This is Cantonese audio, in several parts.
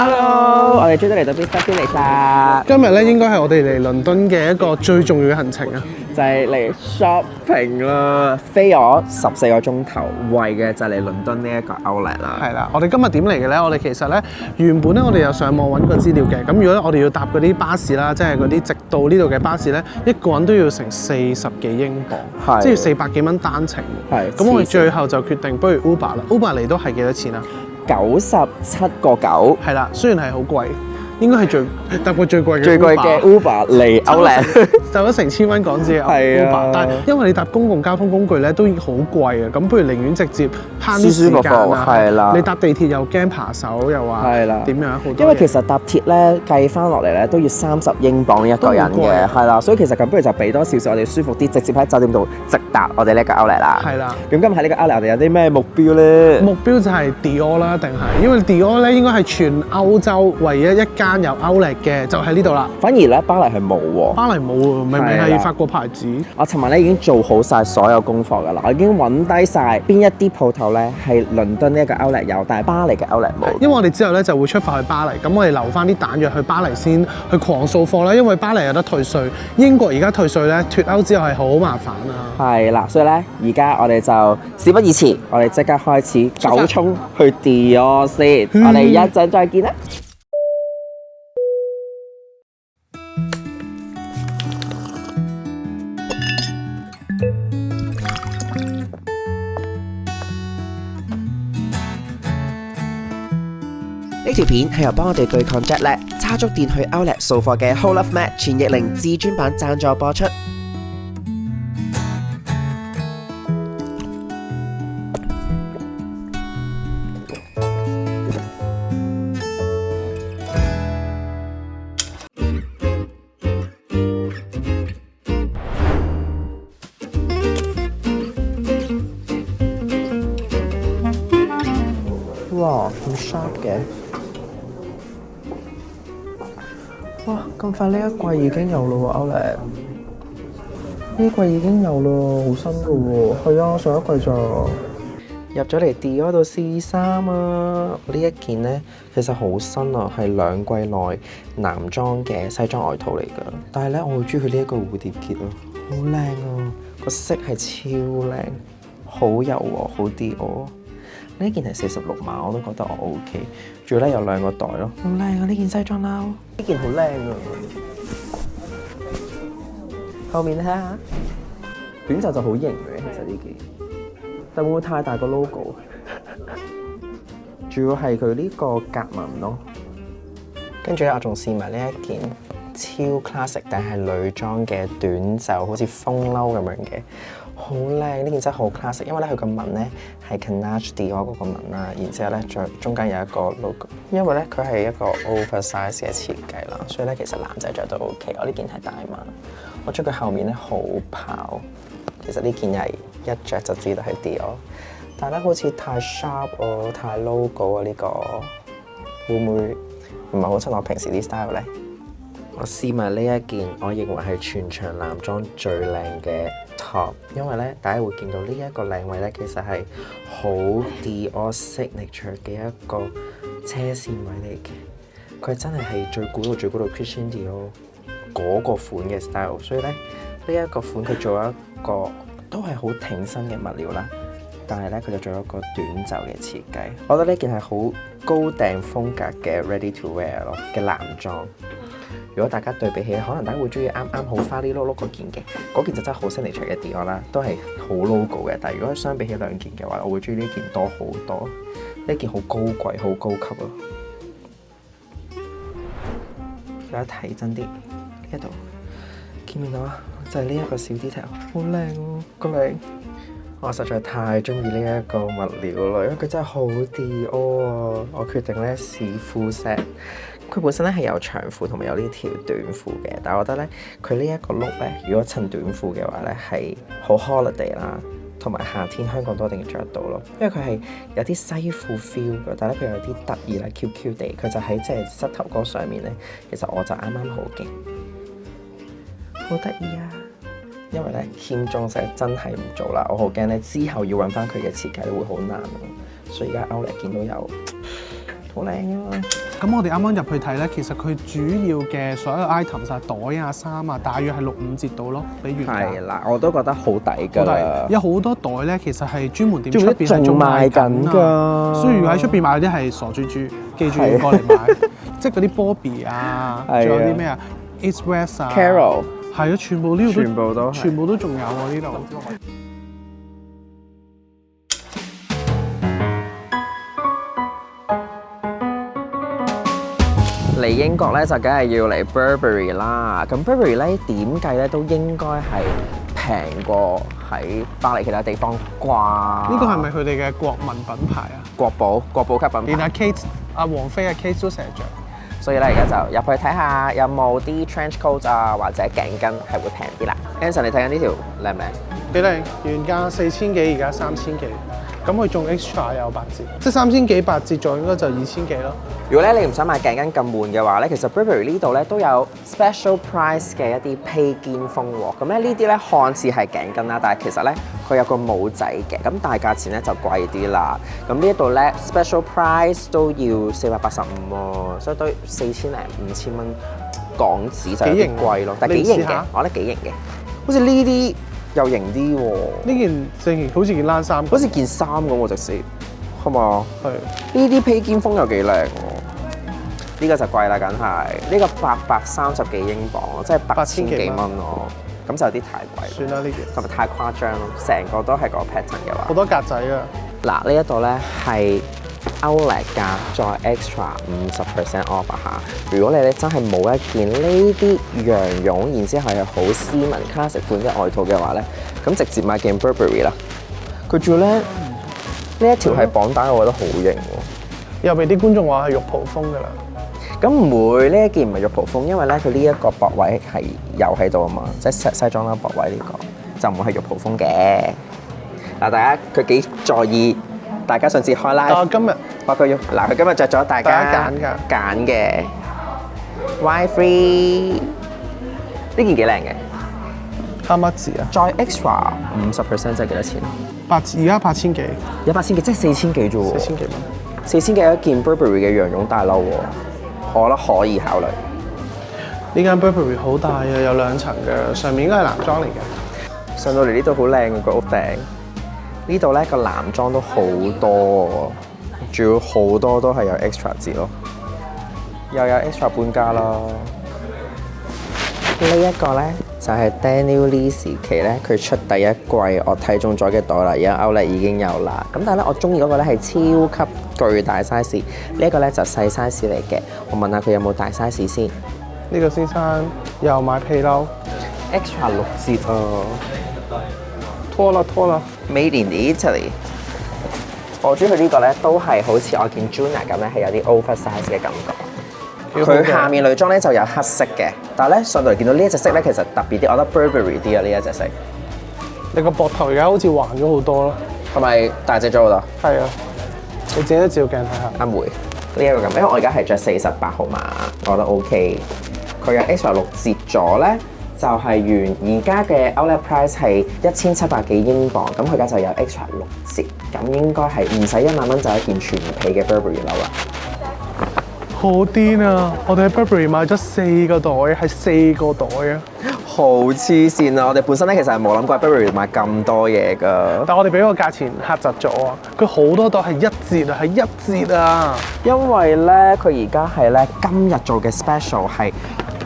Hello，我哋終於嚟到 Bicester Village 啦。今日咧應該係我哋嚟倫敦嘅一個最重要嘅行程啊！就係嚟 shopping 啦，飛咗14個鐘頭，為嘅就係嚟倫敦呢一個 outlet 啦。係啦，我哋今日點嚟嘅咧？我哋其實咧原本咧我哋有上網揾過資料嘅。咁如果我哋要搭嗰啲巴士啦，即係嗰啲直到呢度嘅巴士咧，一個人都要成40幾英鎊，即係400幾蚊單程。係。咁我哋最後就決定不如 Uber 啦。Uber 嚟都係幾多錢啊？97.9。係啦，雖然係好貴。應該係搭過最貴嘅 Uber 嚟 Outlet，就咗成1000蚊港紙嘅 Uber，但係因為你搭公共交通工具咧都好貴啊，咁不如寧願直接慳啲時間啊，係啦。你搭地鐵又驚扒手，又話點樣好多。因為其實搭鐵咧計翻落嚟咧都要30英鎊一個人嘅，係啦，所以其實咁不如就俾多少少我哋舒服啲，直接喺酒店度直達我哋呢個 Outlet 啦。係啦。咁今日喺呢個 Outlet 我哋有啲咩目標咧？目標就係 Dior 啦，定係因為 Dior 咧應該係全歐洲唯一一間有 Outlet 嘅，就喺呢度啦。反而咧巴黎係冇喎。巴黎冇喎，明明係法國牌子。我尋日咧已經做好晒所有功課㗎啦，我已經揾低晒邊一啲鋪頭咧係倫敦呢一個 Outlet 有，但係巴黎嘅 Outlet 冇。因為我哋之後咧就會出發去巴黎，咁我哋留翻啲彈藥去巴黎先去狂掃貨啦。因為巴黎有得退稅，英國而家退稅咧脫歐之後係好麻煩啊。係啦，所以咧而家我哋就事不宜遲，我哋即刻開始九衝去 Dior 先。我哋一陣再見啦。呢條片係由幫我哋對抗 Jet Lag 叉足電去 Outlet 掃貨嘅 Whole Love Matte 全液靈至尊版贊助播出。哇，咁 sharp 嘅！哇，咁快呢一季已經有咯喎 Outlet，呢季已經有咯，好新噶喎。係啊，上一季咋。入咗嚟 Dior 度試衫啊！呢一件呢，其實好新啊，係2季內男裝嘅西裝外套嚟㗎。但係咧，我好中意佢呢一個蝴蝶結啊，好靚啊！個色係超靚，好柔和，好 Dior。呢件係46碼，我都覺得我 OK。仲要咧有2個袋咯，好靚啊！呢件西裝褸，呢件好靚啊！後面睇下，短袖就好型嘅，其實呢件，但會唔會太大個 logo？ 主要係佢呢個格紋咯。跟住咧，我仲試埋呢一件超 classic 但係女裝嘅短袖，好似風褸咁樣嘅。好靚，呢件真係好 classic， 因為咧佢個紋咧係 Canache Dior 嗰個紋啦，然之後咧再中間有一個 logo， 因為咧佢係一個 oversize 嘅設計啦，所以咧其實男仔着都 OK。我呢件係大碼，我着佢後面咧好跑，其實呢件係一着就知道係 Dior， 但係咧好似太 sharp 喎，太 logo 啊，呢個會唔會唔係好襯我平時啲 style 咧？我試埋呢一件，我認為係全場男裝最靚嘅 top， 因為咧大家會見到呢一個領位咧，其實係好 Dior signature 嘅一個車線位嚟嘅。佢真係最古老 Christian Dior 嗰個款嘅 style， 所以咧呢一個款佢做一個都係好挺身嘅物料啦，但係咧佢就做一個短袖嘅設計。我覺得呢件係好高定風格嘅 ready to wear 咯嘅男裝。如果大家對比起，可能大家會中意啱啱好花哩碌碌嗰件嘅，嗰件就真係好 signature 嘅 Dior 啦，都係好 logo 嘅。但係如果相比起2件嘅話，我會中意呢件多好多。呢件好高貴，好高級啊！大家睇真啲，呢一度見唔見到啊？就係呢一個小 detail， 好靚喎，個靚！我實在太中意呢一個物料啦，因為佢真係好 Dior 啊！我決定咧試 full set。佢本身咧係有長褲同埋有呢條短褲嘅，但係我覺得咧佢呢一個 look 咧，如果襯短褲嘅話咧係好 holiday 啦，同埋夏天香港都一定着得到咯，因為佢係有啲西褲 feel 嘅，但係咧佢有啲得意啦 ，Q 地，佢就喺即係膝頭哥上面咧，其實我就啱啱好嘅，好得意啊！因為咧欠裝飾真係唔做啦，我好驚咧之後要揾翻佢嘅設計會好難咯，所以而家 Outlet 見到有好靚啊！咁我哋啱啱入去睇咧，其實佢主要嘅所有 item 晒袋啊、衫啊，大約係6-5折到咯，比原價。係啦，我都覺得好抵㗎啦。有好多袋咧，其實係專門店出邊係仲賣緊緊㗎。所以如果喺出邊買嗰啲係傻豬豬，記住要過嚟買。即係嗰啲 Bobby 啊，仲有啲咩啊 ，East West 啊 Carol 係啊，全部呢度全部都仲有喎呢度。嚟英國咧就梗係要嚟 Burberry 啦，咁 Burberry 咧點計咧都應該係平過喺巴黎其他地方啩？呢個係咪佢哋嘅國民品牌啊？國寶級品牌。連阿 Kate 阿王菲阿 Kate 都成日着。所以咧，而家就入去睇下有冇啲 trench coat 啊，或者頸巾係會平啲啦。Anson， 你睇緊呢條靚唔靚？幾靚，原價4000幾，而家3000幾。咁佢仲 extra 有8折，即係3000幾8折咗，應該就2000幾咯。如果咧你唔想買頸巾咁悶嘅話咧，其實 Burberry 呢度咧都有 special price 嘅一啲披肩風喎。咁咧呢啲咧看似係頸巾啦，但係其實咧佢有個帽仔嘅，咁但係價錢咧就貴啲啦。咁呢一度咧 special price 都要485喎，所以都4000零5000蚊港紙就有啲貴咯。但係幾型嘅，我覺得幾型嘅，好似呢啲又型啲喎。呢件正好似件冷衫，好似件衫咁喎，直接係嘛？係。呢啲披肩風又幾靚喎。呢個就貴啦，梗係呢個830幾英鎊，即係8000幾蚊咯。咁就有啲太貴。算啦呢件，同埋太誇張咯，成個都係個 pattern 嘅話。好多格仔啊！嗱，呢一度咧係 Outlet 價再 extra 50% off 嚇。如果你咧真係冇一件呢啲羊絨，然之後係好斯文 classic 款嘅外套嘅話咧，咁直接買件 Burberry 啦。佢仲要咧呢一條係綁帶，我覺得好型喎。又俾啲觀眾話係肉蒲風㗎啦。咁唔會，呢一件唔係肉蒲風，因為咧佢呢一個膊位係有喺度啊嘛，即係西裝啦膊位呢個就唔會係肉蒲風嘅。嗱，大家佢幾在意，大家上次開 live。今日話佢要嗱，佢今日着咗大家揀嘅 Y3，呢件幾靚嘅。How much 啊？再 extra 50% 即係幾多錢？而家8000幾，有8000幾，即係4000幾啫喎。4000幾蚊，4000幾一件 Burberry 嘅羊絨大褸喎，我覺得可以考慮。呢間 Burberry 好大啊，有2層嘅，上面應該係男裝嚟嘅。上到嚟呢度好靚嘅個屋頂，呢度咧個男裝都好多喎，仲要好多都係有 extra 折咯，又有 extra 半價啦。呢一個咧就係 Daniel Lee 時期咧，佢出第一季我睇中咗嘅袋啦，而家 Outlet 已經有啦。咁但係咧，我中意嗰個咧係超級巨大 size， 呢一個咧就細 size 嚟嘅。我問下佢有冇大 size 先。呢個先生又買皮褸 ，extra 6折啊！拖啦 ，Made in Italy。我中意佢呢個咧，都係好似我見 Juna 咁咧，係有啲 oversize 嘅感覺。佢下面女裝咧就有黑色嘅，但係咧上到嚟見到呢一隻色咧，其實特別啲，我覺得 Burberry 啲啊呢一隻色。你個膊頭而家好似橫咗好多咯，係咪大隻咗好多？係啊，你自己照鏡睇下。阿梅呢一個咁，因為我而家係着48號碼，我覺得 OK。佢有 extra 6折咗咧，就係原而家嘅 Outlet Price 係1700幾英鎊，咁佢而家就有 extra 6折，咁應該係唔使1萬蚊就一件全皮嘅 Burberry 褸啦。好癲啊！我哋喺 Burberry 買咗4個袋，係4個袋啊！好黐線啊！我哋本身咧其實係冇諗過喺 Burberry 買咁多嘢㗎。但係我哋俾個價錢嚇窒咗啊！佢好多袋係1折啊，係1折啊！因為咧佢而家係咧今日做嘅 special 係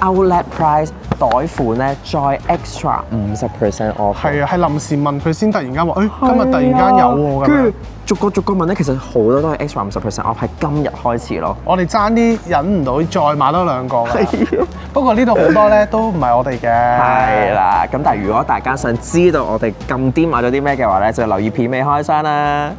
Outlet Price 袋款咧再 extra 50% off。係啊，係臨時問佢先突然間話，今日突然間有喎咁樣。逐個問咧，其實好多都係 extra 50% off，係今日開始咯。我哋爭啲忍唔到，再買多2個㗎。不過呢度好多咧都唔係我哋嘅。係啦，咁但係如果大家想知道我哋咁癲買咗啲咩嘅話咧，就留意片尾開箱啦。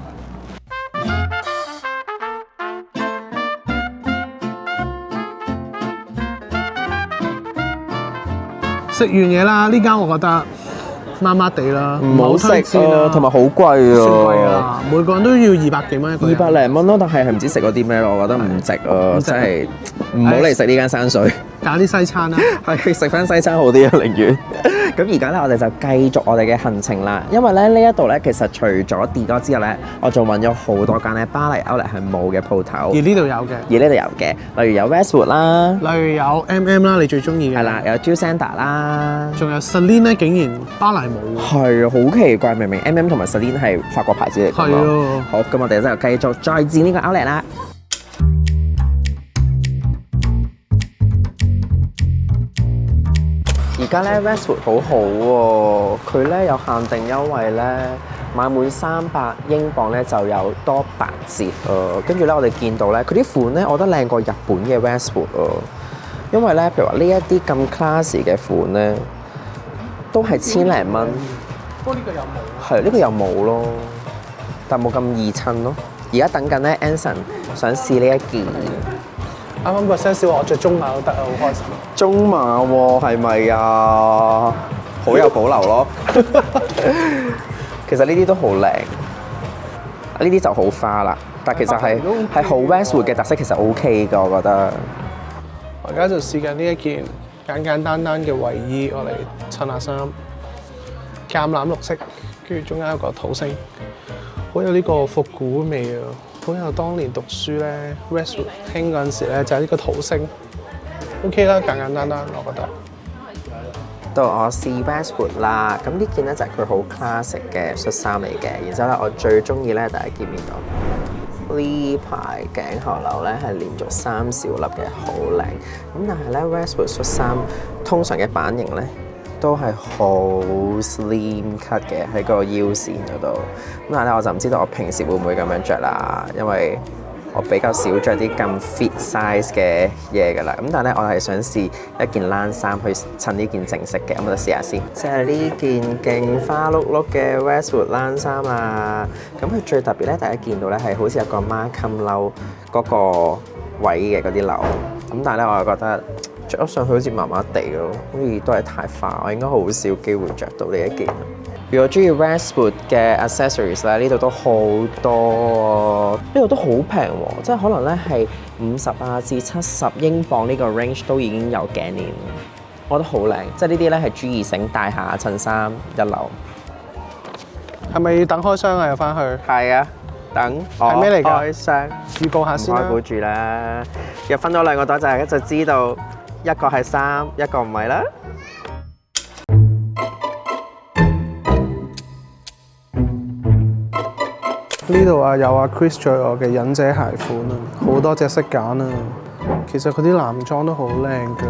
食完嘢啦，呢間我覺得麻麻地啦，唔好食啊，同埋好貴啊，算貴啊，每個人都要200幾蚊一個人。200零蚊咯，但係唔知食咗啲咩咯，我覺得唔值啊，真係唔好嚟食呢間山水。揀啲西餐啦，係食翻西餐好啲啊，寧願。咁而家咧，我哋就繼續我哋嘅行程啦。因為咧呢一度咧，其實除咗 Dior 之外咧，我仲揾咗好多間咧巴黎 Outlet 係冇嘅鋪頭。而呢度有嘅，而呢度有嘅，例如有 Westwood 啦，例如有 MM 啦，你最中意嘅係啦，有 Jil Sander 啦，仲有 Celine 咧，竟然巴黎冇喎。係啊，好奇怪，明明 MM 同埋 Celine 係法國牌子嚟㗎嘛。係啊。好，咁我哋就繼續再戰呢個 Outlet 啦。而家咧 Westwood 好好喎，佢咧有限定優惠咧，買滿300英鎊咧就有多8折啊！跟住咧我哋見到咧，佢啲款咧，我覺得靚過日本嘅 Westwood 啊，因為咧譬如話呢一啲咁 classy 嘅款咧，都係千零蚊。不過呢個又冇。係呢個又冇咯，但冇咁易襯咯。而家等緊咧 Anson 想試呢一件。啱啱個 sales 話我着中碼都得啊，好開心。中碼喎，係咪啊？好有保留咯。其實呢啲都好靚，呢啲就好花啦。但其實係好 Westwood 嘅特色，其實 OK 㗎，我覺得。我而家就試緊呢一件簡簡單單嘅衞衣，我嚟襯下衫。橄欖綠色，跟住中間有個土星，好有呢個復古味啊！好有當年讀書咧 Westwood 興嗰陣時咧，就係呢個土星。OK 啦，簡簡單單，我覺得。到我試 Westwood 啦，咁呢件咧就係佢好 classic 嘅恤衫嚟嘅。然之後咧，我最中意咧第一件面度呢排頸後褸咧係連續3小粒嘅，好靚。咁但係咧 Westwood 恤衫通常嘅版型咧，都係好 slim cut 嘅喺個腰線嗰度，咁但係咧我就唔知道我平時會唔會咁樣着啦，因為我比較少着啲咁 fit size 嘅嘢㗎啦。咁但係咧我係想試一件冷衫去襯呢件正式嘅，咁我就試下先。即係呢件勁花碌碌嘅 Westwood 冷衫啊！咁佢最特別咧，大家見到咧係好似有個 Markham 褸嗰個位嘅嗰啲褸，咁但係咧我又覺得，着咗上去好似麻麻地咯，好似都係太花，我應該好少機會着到呢一件。如果中意 Westwood 嘅 accessories 咧，呢度都好多，呢度都好平喎，即係可能咧係50至70英鎊呢個 range 都已經有頸鏈，我覺得好靚，即係呢啲咧係珠兒繩大下襯衫一流。係咪要等開箱啊？又翻去？係啊，等我係咩嚟㗎？開箱，預告下先啦。唔開估住啦，又分咗2個袋就知道。一個係衫，一個唔係啦。呢度啊有阿 Chris 着我嘅忍者鞋款啊，好多隻色揀啊。其實佢啲男裝都好靚㗎，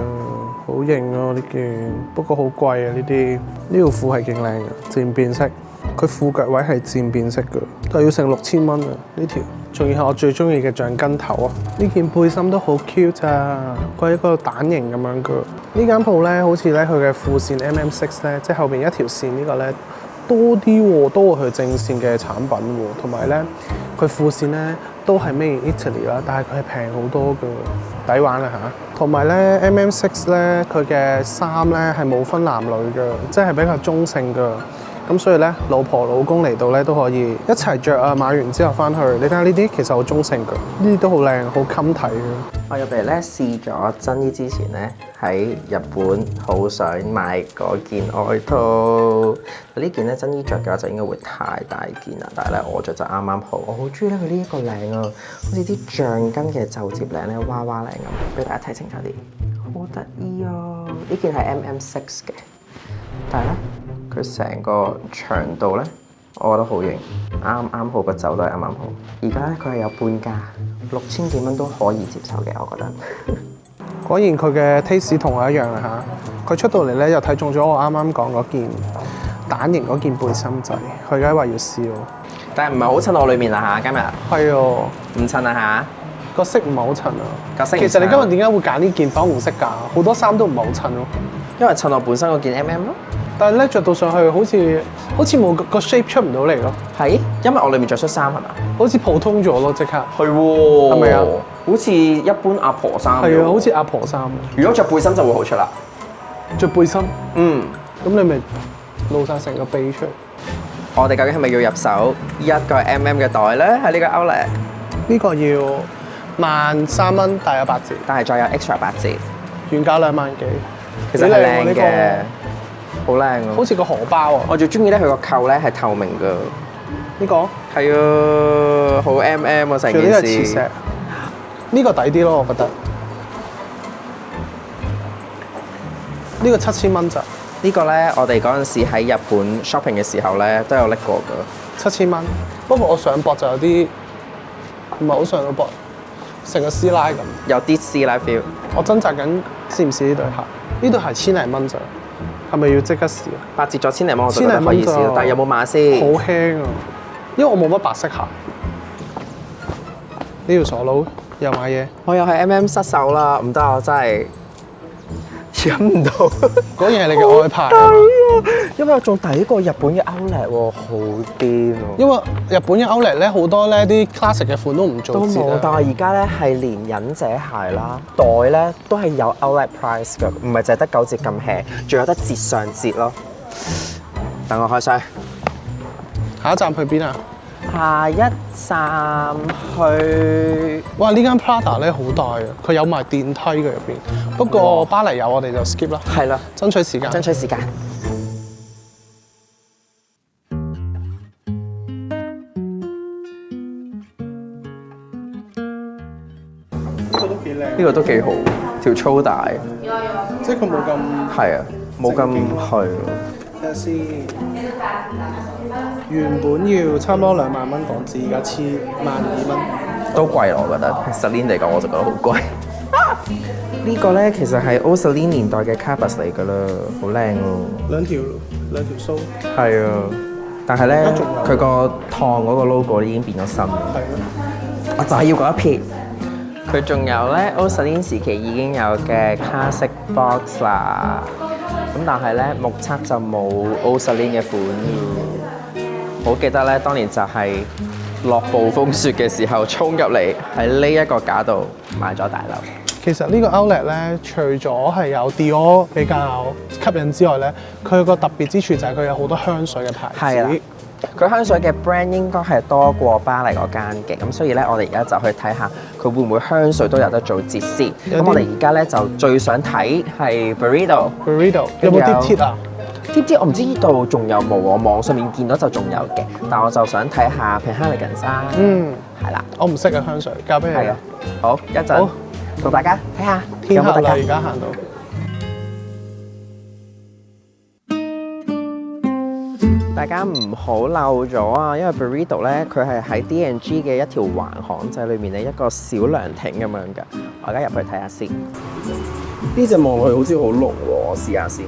好型啊呢件。不過好貴啊呢啲。呢條褲係勁靚嘅，漸變色。佢褲腳位係漸變色㗎，但係要成6000蚊啊呢條。仲要係我最中意嘅橡筋頭啊！呢件背心都好 cute 啊，佢係一個蛋形咁樣㗎。呢間鋪咧，好似咧佢嘅副線 MM6 咧，即係後邊一條線呢個咧多啲喎，多過佢正線嘅產品喎。同埋咧，佢副線咧都係 made in Italy 啦，但係佢係平好多㗎，抵玩啦嚇！同埋咧 MM6 咧，佢嘅衫咧係冇分男女㗎，即係比較中性㗎。咁所以咧，老婆老公嚟到咧都可以一齊着啊！買完之後翻去，你睇下呢啲其實好中性㗎，呢啲都好靚，好襟睇嘅。我入嚟咧試咗真衣之前咧，喺日本好想買嗰件外套。呢件咧真衣着嘅話就應該會太大件啦，但係咧我着就啱啱好。我好中意咧佢呢一個領啊，好似啲橡筋嘅袖接領咧，娃娃領咁，俾大家睇清楚啲，好得意啊！呢件係 MM6 嘅，但係咧。佢成個長度咧，我覺得好型，啱啱好個袖都係啱啱好。而家咧佢係有半價，6000幾蚊都可以接受嘅，我覺得。果然佢嘅 taste 同我一樣啊嚇！佢出到嚟咧又睇中咗我啱啱講嗰件蛋形嗰件背心仔，佢而家話要試喎。但係唔係好襯我裏面啊嚇，今日。係啊，唔襯啊嚇。個色唔係好襯啊。個色。其實你今日點解會揀呢件粉紅色㗎？好多衫都唔係好襯咯。因為襯我本身嗰件 MM 咯。但係咧着到上去好似冇個 shape 出唔到嚟咯。係，因為我裏面着恤衫係嘛？好似普通咗咯，即刻。係喎。係咪啊？好似一般阿婆衫。係啊，好似阿婆衫。如果着背心就會好出啦。着背心。嗯。咁你咪露晒成個臂出嚟。我哋究竟係咪要入手1個 MM 嘅袋咧？喺呢個 Outlet。呢個要13,000蚊，大有8折。但係再有 extra 8折。原價2萬幾。其實係靚嘅。好靚啊！好似個荷包啊！我最中意咧，佢個扣咧係透明㗎。呢個係啊，好 MM 啊成仲有呢個件事。磁石，呢個抵啲咯，我覺得。呢個7000蚊咋？呢個咧，我哋嗰陣時喺日本 shopping 嘅時候咧，都有拎過㗎。 7000蚊。不過我上膊就有啲唔係好上到膊，成個師奶咁。有啲師奶 feel。我掙扎緊試唔試呢對鞋？呢對鞋千零蚊咋，係咪要即刻試啊？ 8折咗千零蚊，我就覺得可以試啦。但係有冇碼先？好輕啊！因為我冇乜白色鞋。呢條傻佬又買嘢，我又係 MM 失手啦，唔得我真係忍唔到。果然係你嘅愛牌啊！因為我仲抵過日本嘅 Outlet 喎，好癲喎！因為日本嘅 Outlet 咧好多咧啲 classic 嘅款都唔做折啊，但係而家咧係連忍者鞋啦、袋咧都係有 Outlet price 㗎，唔係淨係得9折咁 hea，仲有得折上折咯。等我開箱。下一站去邊啊？下一站去哇！呢間 Prada 咧好大啊，佢有埋電梯嘅入邊。不過巴黎有，我哋就 skip 啦。係啦，爭取時間。爭取時間。呢個都幾靚。呢個都幾好，條粗大。即係佢冇咁係啊，冇咁係。睇下先。原本要差唔多2萬蚊港紙，而家12000蚊。都貴咯，我覺得。Celine 嚟講，我就覺得好貴。呢個咧其實係 Old Celine 年代嘅 Cabas 嚟㗎啦，好靚喎。兩條須。係啊，但係咧仲有佢個燙嗰個 logo 已經變咗新。係咯。我就係要嗰一撇。佢仲有咧 Old Celine 時期已經有嘅 Classic Box 啦。咁但係咧目測就冇 Old Celine 嘅款嘅。好記得咧，當年就係落暴風雪嘅時候衝入嚟喺呢一個架度買咗大樓。其實呢個 Outlet 咧，除咗係有 Dior 比較吸引之外咧，佢有個特別之處就係佢有好多香水嘅牌係啦子。佢香水嘅 brand 應該係多過巴黎嗰間嘅，咁所以咧，我哋而家就去睇下佢會唔會香水都有得做折先。咁我哋而家咧就最想睇係 Burrito 有冇啲貼啊？貼我唔知呢度仲有冇，我網上面見到就仲有嘅，但我就想睇下 Penhaligon 啦。係啦，我唔識嘅香水，交俾你啦。好，一陣同大家睇下天黑啦，有冇得㗎。而家行到。大家唔好漏咗啊！因為 Burrito 咧，佢係喺 D&G 嘅一條橫巷仔裏面嘅一個小涼亭咁樣㗎。我而家入去睇下先。呢隻望落去好似好濃喎，我試下先。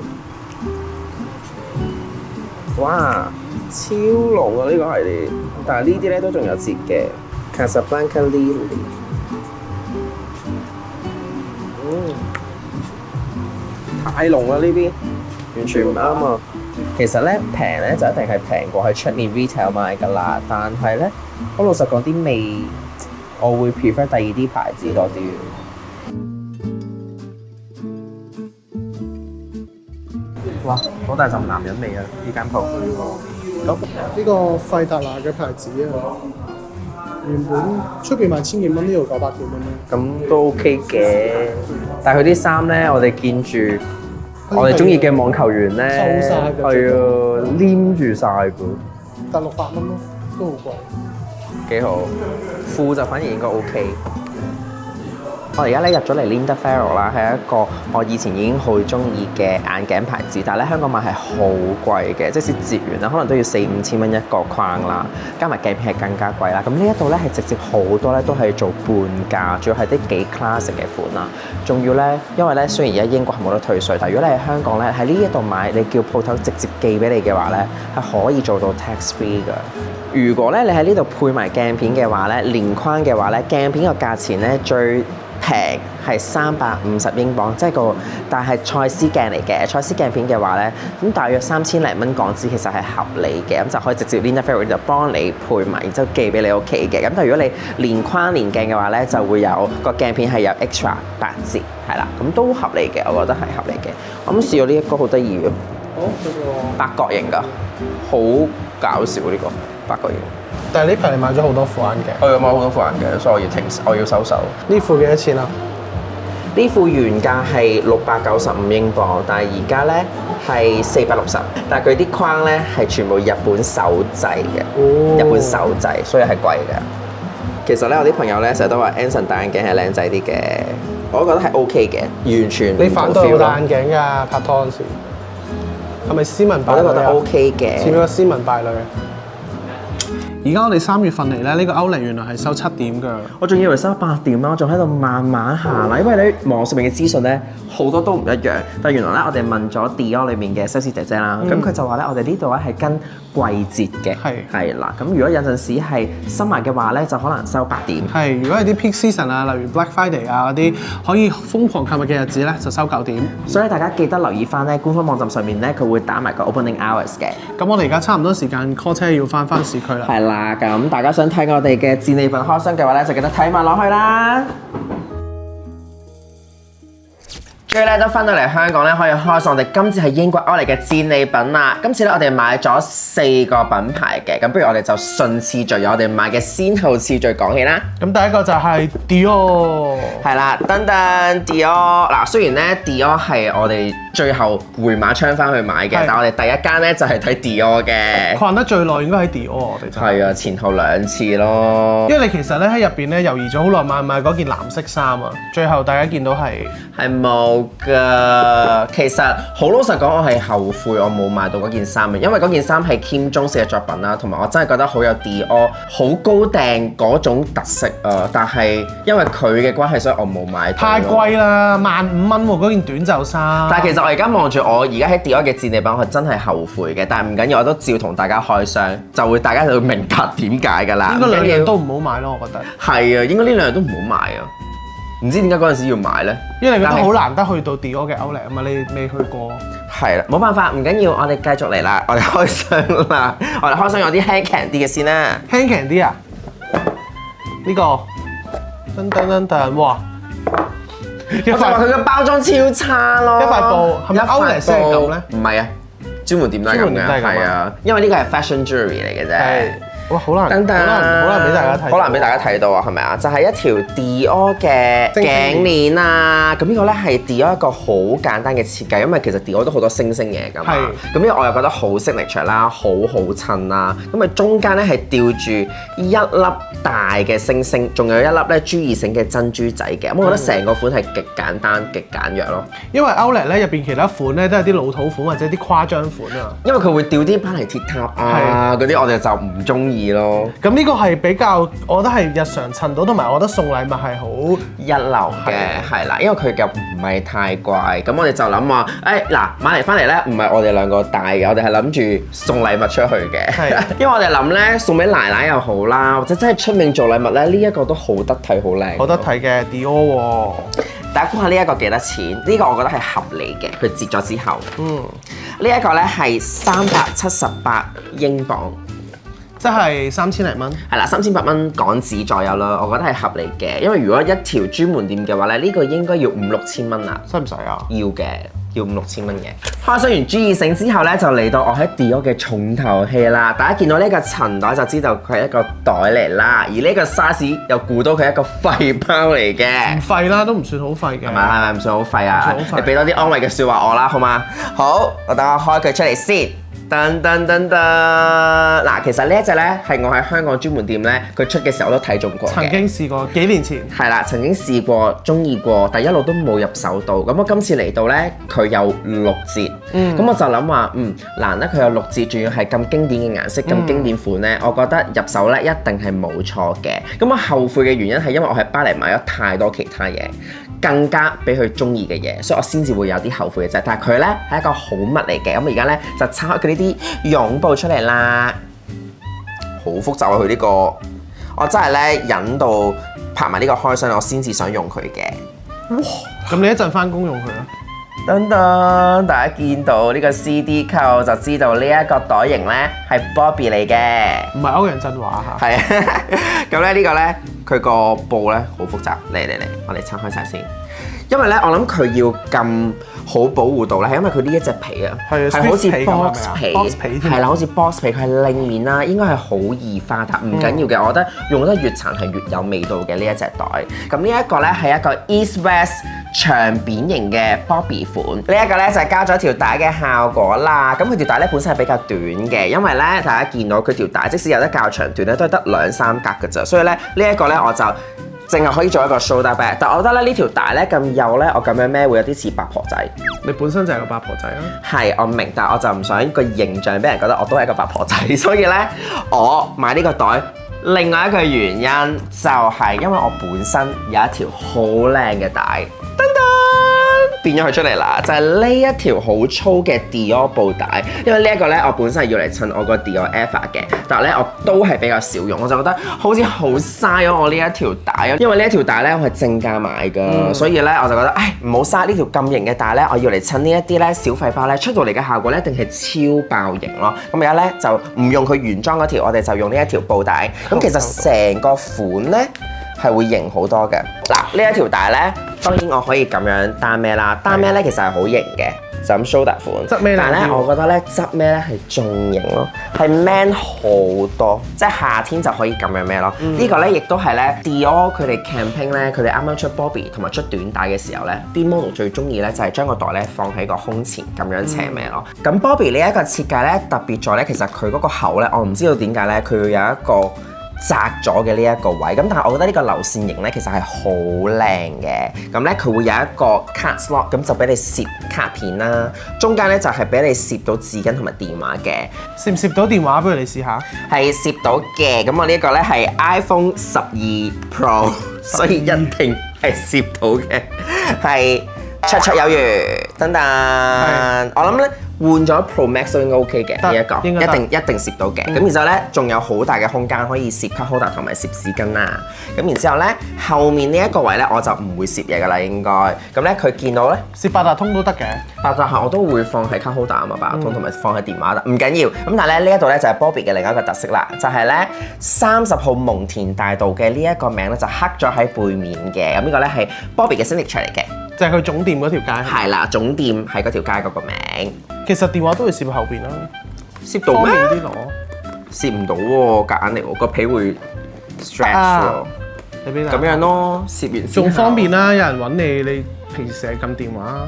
哇，超濃啊！呢個系列，但係呢啲咧都仲有折嘅。Casablanca Lily，太濃啦呢邊，完全唔啱啊！其實咧平咧就一定係平過喺出面 retail 買㗎啦，但係咧我老實講啲味，我會 prefer 第二啲牌子多啲。哇！好大陣男人味啊！呢間鋪。呢個費達拿嘅牌子啊，原本出邊賣1000幾蚊，呢度900幾蚊咧。咁都 OK 嘅，但係佢啲衫咧，我哋見住我哋中意嘅網球員咧，收晒嘅係啊，黏住晒㗎，但600蚊咯，都好貴。幾好。褲就反而應該 OK。我而家咧入咗嚟 Linda Farrow 啦，係一個我以前已經好中意嘅眼鏡牌子，但係咧香港買係好貴嘅，即使折完啦，可能都要4-5千蚊一個框啦，加埋鏡片係更加貴啦。咁呢一度咧係直接好多咧都係做半價，仲要係啲幾 classic 嘅款啦。仲要咧，因為咧雖然而家英國係冇得退稅，但係如果你喺香港咧喺呢一度買，你叫鋪頭直接寄俾你嘅話咧，係可以做到 tax free 㗎。如果咧你喺呢度配埋鏡片嘅話咧，連框嘅話咧，鏡片個價錢咧最平係350英鎊，即係個，但係蔡司鏡嚟嘅，蔡司鏡片嘅話咧，咁大約3000零蚊港紙其實係合理嘅，咁就可以直接 Linda Farrow 就幫你配埋，然之後寄俾你屋企嘅。咁但係如果你連框連鏡嘅話咧，就會有個鏡片係有 extra 8折，係啦，咁都合理嘅，我覺得係合理嘅。我咁試過呢一個好得意嘅，八角形㗎，好搞笑呢個八角形。但係呢排你買咗好多副眼鏡，我有買好多副眼鏡，所以我要收手。呢副幾多錢啊？呢副原價係695英鎊，但係而家咧係460，但係佢啲框咧係全部日本手製嘅，日本手製，所以係貴嘅。其實咧，我啲朋友咧成日都話 Anson 戴眼鏡係靚仔啲嘅，我都覺得係 OK 嘅，完全你反對我戴眼鏡㗎，拍拖嗰時係咪斯文敗類啊？我都覺得 OK 嘅，似唔似個斯文敗類？而家我哋3月份嚟咧，呢個歐力原來係收7點㗎。我仲以為收8點啦，我仲喺度慢慢行啦，因為咧網上面嘅資訊咧好多都唔一樣。但係原來咧，我哋問咗 Dior 裏面嘅 sales 姐姐啦，咁佢就話咧，我哋呢度咧係跟季節嘅，係啦。咁如果有陣時係新買嘅話咧，就可能收8點。係，如果係啲 peak season 啊，例如 Black Friday 啊嗰啲可以瘋狂購物嘅日子咧，就收9點。所以大家記得留意翻咧，官方網站上面咧，佢會打埋個 opening hours 嘅。咁我哋而家差唔多時間 call 車要翻市區啦。係啦，咁大家想睇我哋嘅戰利品開箱嘅話咧，就記得睇埋落去啦。終於咧都翻到嚟香港咧，可以開箱我哋今次係英國歐力嘅戰利品啦。今次咧我哋買咗4個品牌嘅，咁不如我哋就順次序由我哋買嘅先後次序講起啦。咁第一個就係 Dior， 係啦，噔噔 Dior。嗱，雖然咧 Dior 係我哋最後回馬槍翻去買嘅，但係我哋第一間咧就係睇 Dior 嘅。逛得最耐應該喺 Dior， 我哋就係啊，前後2次咯。因為你其實咧喺入邊咧猶豫咗好耐買唔買嗰件藍色衫啊，最後大家見到係冇㗎。其實好老實講，我係後悔我冇買到嗰件衫嘅，因為嗰件衫係 Kim Jones 嘅作品啦，同埋我真係覺得好有 Dior 好高訂嗰種特色啊。但係因為佢嘅關係，所以我冇買到。太貴啦，15,000蚊喎嗰件短袖衫。但係其實我而家望住我而家喺 Dior 嘅戰利品，我真係後悔嘅。但係唔緊要，我都照同大家開箱，大家就會明白點解㗎啦。應該兩樣都唔好買咯，我覺得。係啊，應該呢兩樣都唔好買啊。唔知點解嗰陣時要買咧？因為你覺得好難得去到 Dior 嘅歐力啊嘛，你未去過。係啦，冇辦法，唔緊要，我哋繼續嚟啦，我哋開箱啦，我哋開箱有啲輕強啲嘅先啦。輕強啲啊？呢個噔噔噔噔，哇！我就話佢嘅包裝超差咯。一塊布係咪歐力先係咁咧？唔係啊，專門店都係咁嘅，係啊，因為呢個係 fashion jewelry 嚟嘅啫。哇，好難俾大家睇，好難俾大家睇到啊，係咪啊？就係一條 Dior 嘅頸鏈啊！咁呢個咧係 Dior 一個好簡單嘅設計，因為其實 Dior 都好多星星嘢㗎嘛。咁呢個我又覺得好 signature 啦，好好襯啦。咁啊中間咧係吊住一粒大嘅星星，仲有一粒咧珠二繩嘅珍珠仔嘅。咁我覺得成個款係極簡單、極簡約咯。因為歐力咧入邊其他款咧都係啲老土款或者啲誇張款啊。因為佢會吊啲巴黎鐵塔啊嗰啲，我哋就唔中意咯。咁呢個係比較，我覺得係日常襯到，同埋我覺得送禮物係好一流嘅，係啦，因為佢又唔係太貴。咁我哋就諗話，嗱買嚟翻嚟咧，唔係我哋兩個帶嘅，我哋係諗住送禮物出去嘅。因為我哋諗咧送俾奶奶又好啦，或者真係出面做禮物咧，呢一個都好得睇，好靚。好得睇嘅 Dior 喎。大家估下呢一個幾多錢？呢個我覺得係合理嘅，佢折咗之後。呢一個咧係378英鎊。即係3000零蚊，係啦，3800蚊港紙左右啦，我覺得係合理嘅。因為如果一條專門店嘅話咧，呢個應該要5-6千蚊啦。使唔使啊？要嘅，要5-6千蚊嘅。開箱完珠二繩之後咧，就嚟到我喺 Dior 嘅重頭戲啦。大家見到呢個塵袋就知道佢係一個袋嚟啦，而呢個 size 又估到佢係一個廢包嚟嘅。唔廢啦，都唔算好廢嘅。係咪唔算好廢啊？你俾多啲安慰嘅説話我啦，好嗎？好，我等我開佢出嚟先。噔噔噔噔！嗱，其實呢一隻咧係我喺香港專門店咧，佢出嘅時候我都睇中過嘅。曾經試過幾年前。係啦，曾經試過，中意過，但一路都冇入手到。咁我今次嚟到咧，佢有6折。咁我就諗話，難得佢有6折，仲要係咁經典嘅顏色、咁經典款咧，我覺得入手咧一定係冇錯嘅。咁我後悔嘅原因係因為我喺巴黎買咗太多其他嘢，更加俾佢中意嘅嘢，所以我先至會有啲後悔嘅啫。但係佢咧係一個好物嚟嘅。咁而家咧就拆開佢呢啲絨布出嚟啦，好複雜啊！佢呢個我真係咧忍到拍埋呢個開箱，我先至想用佢嘅。哇！咁你一陣翻工用佢啊？等等，大家見到呢個 CD 扣就知道呢一個袋型咧係 Bobby 嚟嘅，唔係歐陽震華嚇。係啊，咁咧呢個咧佢個布咧好複雜，嚟，我哋拆開晒先。因為咧，我諗佢要咁好保護到咧，係因為佢呢一隻皮啊，係好似 box 皮，係啦，好似 box 皮，佢係靚面啦，應該係好易花達，唔緊要嘅。我覺得用得越殘係越有味道嘅呢一隻袋。咁呢一個咧係一個 East West 長扁型嘅 Bobby 款。呢一個咧就係加咗條帶嘅效果啦。咁佢條帶咧本身係比較短嘅，因為咧大家見到佢條帶即使有得較長短咧，都係得2-3格嘅啫。所以咧呢一個咧我就淨係可以做一個 shoulder bag，但我覺得咧呢條帶咧咁幼咧，我咁樣孭會有啲似八婆仔。你本身就係個八婆仔啊。係，我明，但係我就唔想個形象俾人覺得我都係一個八婆仔，所以咧我買呢個袋。另外一個原因就係因為我本身有一條好靚嘅帶，噔噔變咗佢出嚟啦，就係呢一條好粗嘅 Dior 布帶。因為呢一個咧我本身係要嚟襯我個 Dior Eva 嘅，但係咧我都係比較少用，我就覺得好似好嘥咗我呢一條帶，因為呢一條帶咧我係正價買㗎，所以咧我就覺得唉唔好嘥呢條咁型嘅帶咧，我要嚟襯呢一啲咧小廢包咧，出到嚟嘅效果咧一定係超爆型咯。咁而家咧就唔用佢原裝嗰條，我哋就用呢一條布帶。咁其實成個款咧係會型好多嘅。嗱呢一條帶咧，當然我可以咁樣單孭啦，單孭咧其實係好型嘅，就咁 shoulder 款。側孭，但係咧我覺得咧側孭咧係仲型咯，係 man 好多，即係夏天就可以咁樣孭咯。呢個咧亦都係咧 Dior 佢哋 campaign 咧，佢哋啱啱出 Bobby 同埋出短帶嘅時候咧，啲 model 最中意咧就係將個袋咧放喺個胸前咁樣斜孭咯。咁 Bobby 呢一個設計咧特別在咧，其實佢嗰個口咧，我唔知道點解咧，佢會有一個窄咗嘅呢一個位，咁但係我覺得呢個流線型咧其實係好靚嘅。咁咧佢會有一個 card slot， 咁就俾你攝卡片啦。中間咧就係俾你攝到紙巾同埋電話嘅。攝唔攝到電話？不如你試下。係攝到嘅。咁我呢一個咧係 iPhone 12 Pro， 所以一定係攝到嘅，係綽綽有餘。等等，我諗咧。換咗 Pro Max 都應該 OK 嘅，呢一個一定攝到嘅。咁然之後咧，仲有好大嘅空間可以攝 cup holder 同埋攝紙巾啦。咁然之後咧，後面呢一個位咧，我就唔會攝嘢噶啦，應該。咁咧，佢見到咧，攝八達通都得嘅。八達通我都會放喺 cup holder 啊嘛，八達通同埋放喺電話度，唔緊要。咁但係咧，呢一度咧就係 Bobby 嘅另一個特色啦，就係咧30號蒙田大道嘅呢一個名咧就刻咗喺背面嘅。咁呢個咧係 Bobby 嘅 signature 嚟嘅。就係佢總店嗰條街。係啦，總店喺嗰條街嗰個名。其實電話都會攝後邊啦，攝到咩？方便啲攞。攝唔到喎，夾硬嚟喎，個皮會 stretch 喎。你俾咁樣咯，攝完仲方便啦，有人揾你，你平時成日撳電話。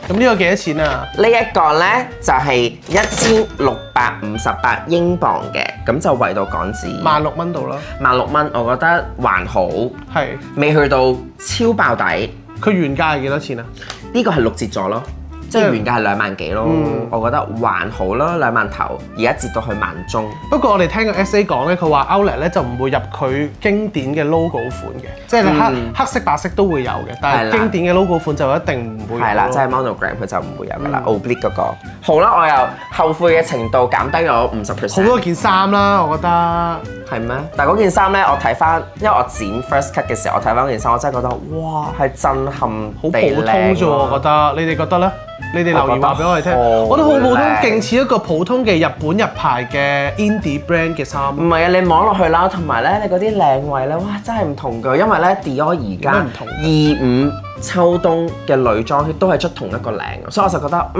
咁呢個幾多錢啊？呢一個咧就係1658英鎊嘅，咁就圍到港紙16,000蚊度啦。16,000蚊，我覺得還好，係未去到超爆抵。佢原價係幾多錢啊？呢個係6折咗咯。即係原價係2萬幾咯，我覺得還好啦，2萬頭，而家折到去萬中。不過我哋聽個 SA 講咧，佢話 Outlet 咧就唔會入佢經典嘅 logo 款嘅，即係你黑色白色都會有嘅，但係經典嘅 logo 款就一定唔會有。係啦，即係 monogram 佢就唔會有噶啦，oblique 嗰個。好啦，我又後悔嘅程度減低咗50%。好多件衫啦，我覺得。係咩？但係嗰件衫咧，我睇翻，因為我剪 first cut 嘅時候，我睇翻嗰件衫，我真係覺得哇，係震撼好普通啫，我覺得。你哋覺得咧？你哋留言話俾我哋聽，我覺得好普通，勁似一個普通嘅日本日牌嘅 indie brand 嘅衫。唔係啊，你望落去啦，同埋咧，你嗰啲領位咧，哇，真係唔同㗎。因為咧 Dior 而家25秋冬嘅女裝都係出同一個領，所以我就覺得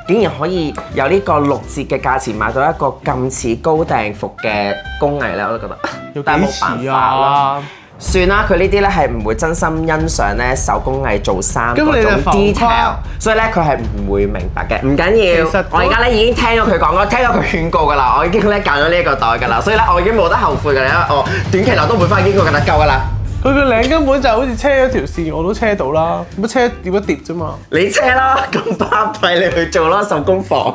竟然可以有呢個6折嘅價錢買到一個咁似高訂服嘅工藝咧，我都覺得，但係冇辦法啦。算啦，佢呢啲咧係唔會真心欣賞咧手工藝做衫嗰種 detail， 所以咧佢係唔會明白嘅。唔緊要，我而家咧已經聽咗佢講，我聽咗佢勸告㗎啦，我已經咧揀咗呢一個袋㗎啦，所以咧我已經冇得後悔㗎啦，我短期內都唔會翻去經過㗎啦，夠㗎啦。佢個領根本就好似車咗條線，我都車到啦，乜車疊一疊啫嘛。你車啦，咁巴閉你去做啦，手工房。